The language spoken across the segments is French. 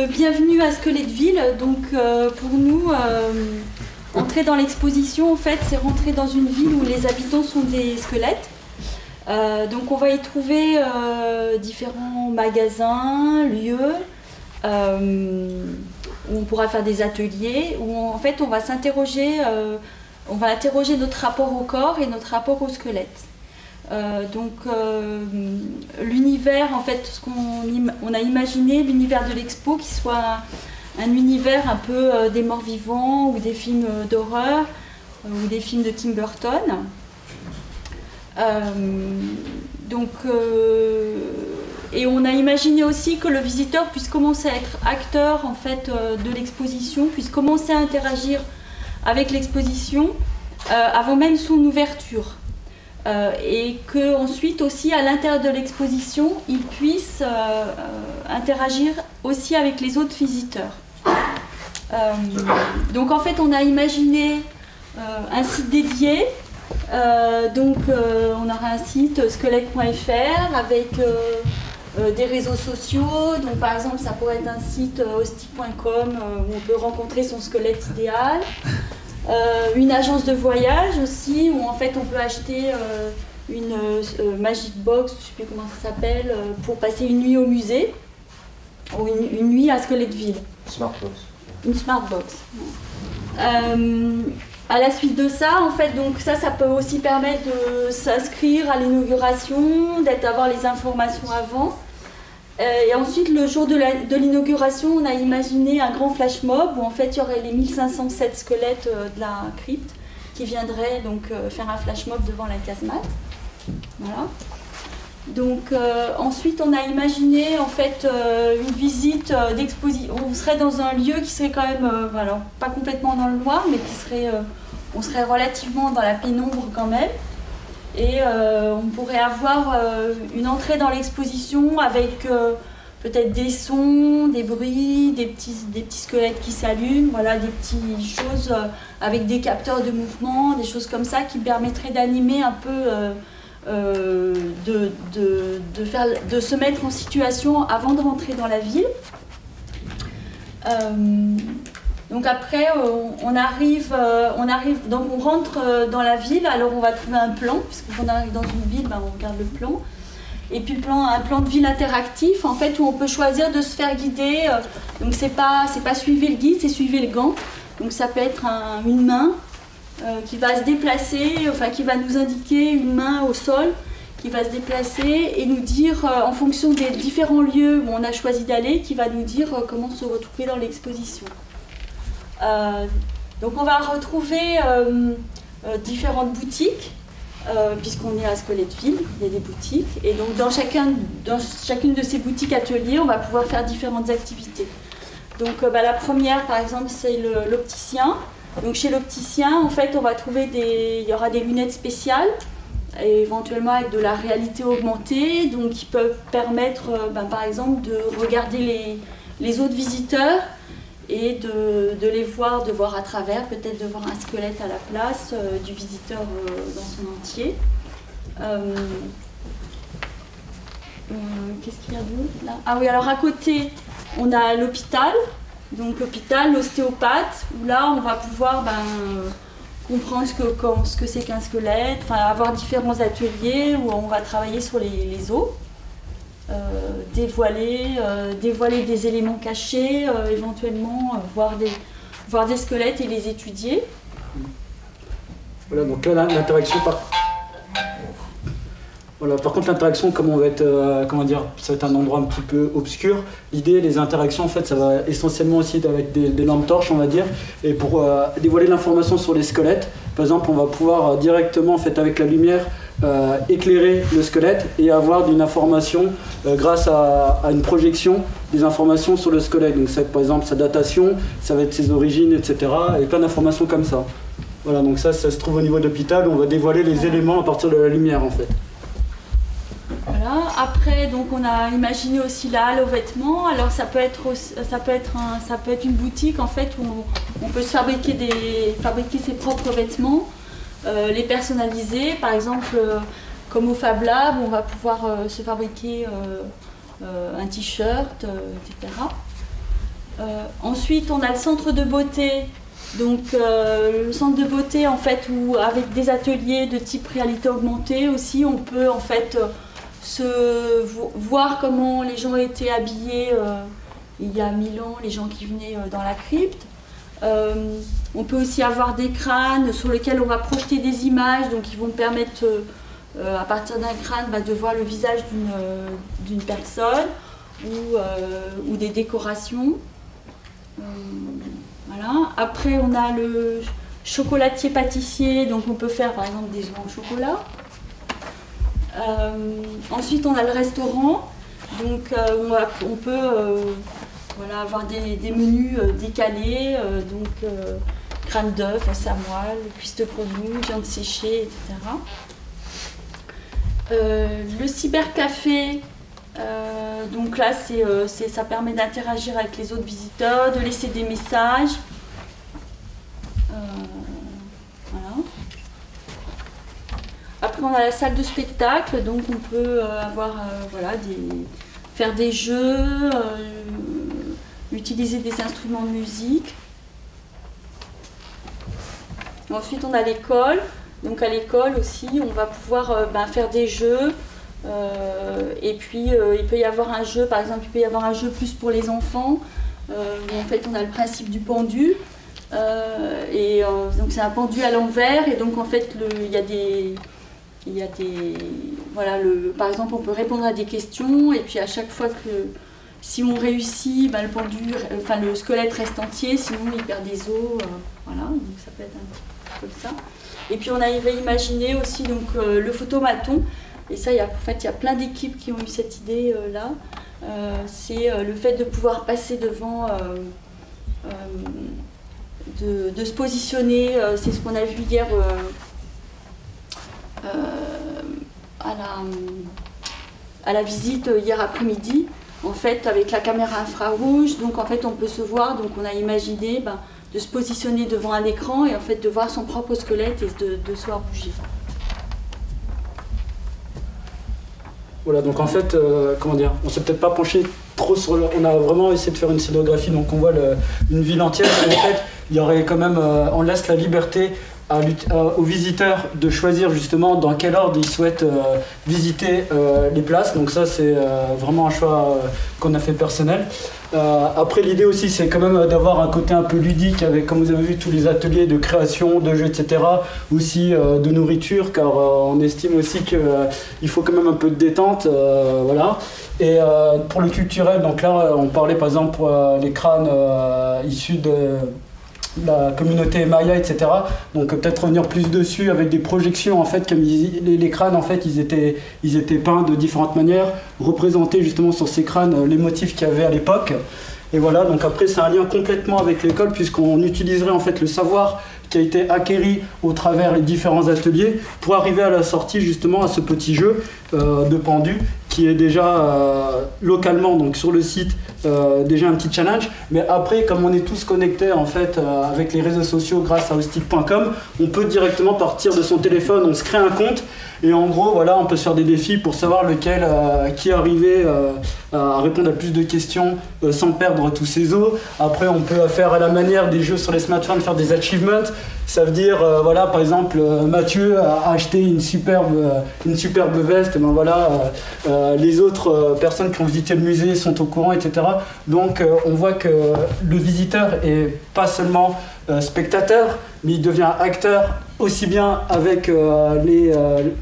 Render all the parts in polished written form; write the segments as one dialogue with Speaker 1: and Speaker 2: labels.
Speaker 1: Bienvenue à Squeletteville. Donc, pour nous, entrer dans l'exposition, en fait, c'est rentrer dans une ville où les habitants sont des squelettes. Donc, on va y trouver différents magasins, lieux, où on pourra faire des ateliers, où en fait, on va s'interroger, on va interroger notre rapport au corps et notre rapport au squelette. L'univers, en fait, on a imaginé l'univers de l'expo qui soit un univers un peu des morts vivants ou des films d'horreur ou des films de Tim Burton. Et on a imaginé aussi que le visiteur puisse commencer à être acteur en fait, de l'exposition, puisse commencer à interagir avec l'exposition avant même son ouverture. Et qu'ensuite aussi à l'intérieur de l'exposition, il puisse interagir aussi avec les autres visiteurs. Donc en fait on a imaginé un site dédié, on aura un site squelette.fr avec des réseaux sociaux, donc par exemple ça pourrait être un site hostie.com où on peut rencontrer son squelette idéal. Une agence de voyage aussi, où en fait on peut acheter une Magic Box, je ne sais plus comment ça s'appelle, pour passer une nuit au musée, ou une nuit à Squeletteville.
Speaker 2: Smart Box.
Speaker 1: Une Smart Box. À la suite de ça, en fait, donc ça peut aussi permettre de s'inscrire à l'inauguration, d'avoir les informations avant. Et ensuite, le jour de l'inauguration, on a imaginé un grand flash mob où en fait il y aurait les 1507 squelettes de la crypte qui viendraient donc faire un flash mob devant la casemate. Voilà. Donc ensuite, on a imaginé en fait une visite d'exposition. On serait dans un lieu qui serait quand même, voilà, pas complètement dans le noir, mais qui serait, on serait relativement dans la pénombre quand même. Et on pourrait avoir une entrée dans l'exposition avec peut-être des sons, des bruits, des petits squelettes qui s'allument, voilà, des petites choses avec des capteurs de mouvement, des choses comme ça qui permettraient d'animer un peu, de se mettre en situation avant de rentrer dans la ville. Donc après, on rentre dans la ville, alors on va trouver un plan, puisque quand on arrive dans une ville, on regarde le plan. Et puis un plan de ville interactif, en fait, où on peut choisir de se faire guider. Donc c'est pas suivez le guide, c'est suivez le gant. Donc ça peut être une main qui va se déplacer, enfin qui va nous indiquer une main au sol, qui va se déplacer et nous dire, en fonction des différents lieux où on a choisi d'aller, qui va nous dire comment se retrouver dans l'exposition. Donc on va retrouver différentes boutiques, puisqu'on est à Squeletteville, il y a des boutiques, et donc dans chacune de ces boutiques ateliers, on va pouvoir faire différentes activités. Donc la première, par exemple, c'est l'opticien. Donc chez l'opticien, en fait, on va trouver il y aura des lunettes spéciales, et éventuellement avec de la réalité augmentée, donc qui peuvent permettre, par exemple, de regarder les autres visiteurs et de les voir, de voir à travers, peut-être de voir un squelette à la place du visiteur dans son entier. Qu'est-ce qu'il y a d'autre là? Ah oui, alors à côté, on a l'hôpital, donc l'hôpital, l'ostéopathe, où là on va pouvoir comprendre ce que c'est qu'un squelette, avoir différents ateliers où on va travailler sur les os. Dévoiler des éléments cachés, éventuellement voir des squelettes et les étudier.
Speaker 3: Voilà, donc là l'interaction par contre l'interaction, comme on va être, ça va être un endroit un petit peu obscur, l'idée, les interactions en fait ça va essentiellement aussi avec des lampes torches on va dire, et pour dévoiler l'information sur les squelettes, par exemple on va pouvoir directement en fait avec la lumière éclairer le squelette et avoir une information grâce à une projection des informations sur le squelette. Donc ça va être par exemple sa datation, ça va être ses origines, etc. Et plein d'informations comme ça. Voilà, donc ça se trouve au niveau de l'hôpital, on va dévoiler les éléments à partir de la lumière en fait.
Speaker 1: Voilà. Après, donc on a imaginé aussi la halle aux vêtements. Alors ça peut être une boutique en fait où on peut fabriquer ses propres vêtements. Les personnaliser, par exemple comme au Fab Lab, on va pouvoir se fabriquer un t-shirt, etc. Ensuite, on a le centre de beauté. Donc, le centre de beauté, en fait, où avec des ateliers de type réalité augmentée aussi, on peut en fait voir comment les gens étaient habillés il y a 1000 ans, les gens qui venaient dans la crypte. On peut aussi avoir des crânes sur lesquels on va projeter des images, donc ils vont permettre à partir d'un crâne de voir le visage d'une personne ou des décorations. Voilà. Après, on a le chocolatier pâtissier, donc on peut faire par exemple des œufs en chocolat. Ensuite, on a le restaurant, donc on peut voilà, avoir des menus décalés, donc crâne d'œuf, samoile, cuisse de grenouille, viande séchée, etc. Le cybercafé, donc là, ça permet d'interagir avec les autres visiteurs, de laisser des messages. Voilà. Après, on a la salle de spectacle, donc on peut voilà, faire des jeux, utiliser des instruments de musique. Ensuite, on a l'école. Donc à l'école aussi, on va pouvoir faire des jeux. Et puis il peut y avoir un jeu, par exemple, il peut y avoir un jeu plus pour les enfants. Où en fait, on a le principe du pendu. Donc c'est un pendu à l'envers. Et donc en fait, voilà, par exemple, on peut répondre à des questions. Et puis à chaque fois que si on réussit, le pendu, le squelette reste entier. Sinon, il perd des os. Voilà, donc ça peut être un petit peu comme ça. Et puis on avait imaginé aussi donc, le photomaton, et ça il y a plein d'équipes qui ont eu cette idée là. C'est le fait de pouvoir passer devant, de se positionner, c'est ce qu'on a vu hier à la visite hier après-midi, en fait avec la caméra infrarouge, donc en fait on peut se voir, donc on a imaginé de se positionner devant un écran et en fait de voir son propre squelette et de se voir bouger.
Speaker 3: Voilà, donc en fait, comment dire, on s'est peut-être pas penché trop sur on a vraiment essayé de faire une scénographie, donc on voit une ville entière, mais en fait, il y aurait quand même, on laisse la liberté aux visiteurs de choisir justement dans quel ordre ils souhaitent visiter les places, donc ça c'est vraiment un choix qu'on a fait personnel. Après l'idée aussi c'est quand même d'avoir un côté un peu ludique avec, comme vous avez vu, tous les ateliers de création, de jeux, etc. Aussi de nourriture, car on estime aussi qu'il faut quand même un peu de détente, voilà. Et pour le culturel, donc là on parlait par exemple pour les crânes issus de la communauté Maya, etc. Donc peut-être revenir plus dessus avec des projections, en fait, comme les crânes, en fait, ils étaient peints de différentes manières, représenter justement sur ces crânes les motifs qu'il y avait à l'époque. Et voilà, donc après c'est un lien complètement avec l'école, puisqu'on utiliserait en fait le savoir qui a été acquéri au travers les différents ateliers pour arriver à la sortie justement à ce petit jeu de pendu qui est déjà localement, donc sur le site, déjà un petit challenge. Mais après, comme on est tous connectés en fait avec les réseaux sociaux grâce à Austic.com, on peut directement partir de son téléphone, on se crée un compte et en gros voilà, on peut se faire des défis pour savoir lequel qui est arrivé à répondre à plus de questions sans perdre tous ses os. Après on peut faire à la manière des jeux sur les smartphones, faire des achievements. Ça veut dire voilà, par exemple Mathieu a acheté une superbe veste, et ben voilà, les autres personnes qui ont visité le musée sont au courant, etc. Donc on voit que le visiteur est pas seulement spectateur, mais il devient acteur aussi bien avec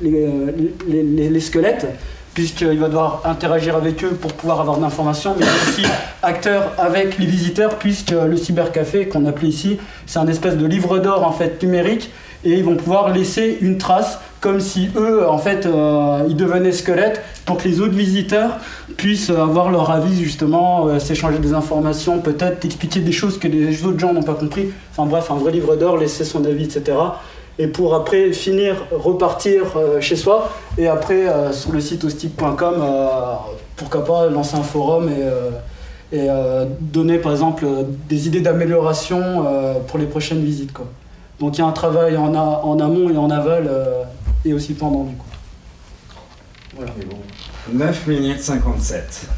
Speaker 3: les squelettes, puisqu'il va devoir interagir avec eux pour pouvoir avoir de l'information, mais aussi acteur avec les visiteurs, puisque le cybercafé qu'on appelait ici, c'est un espèce de livre d'or en fait numérique, et ils vont pouvoir laisser une trace comme si eux en fait ils devenaient squelettes, pour que les autres visiteurs puissent avoir leur avis justement, s'échanger des informations, peut-être expliquer des choses que les autres gens n'ont pas compris. Enfin bref, un vrai livre d'or, laisser son avis, etc. Et pour après finir, repartir chez soi, et après sur le site austic.com, pourquoi pas lancer un forum et donner par exemple des idées d'amélioration pour les prochaines visites, quoi. Donc il y a un travail en amont et en aval, et aussi pendant du coup. Voilà.
Speaker 2: 9 minutes 57.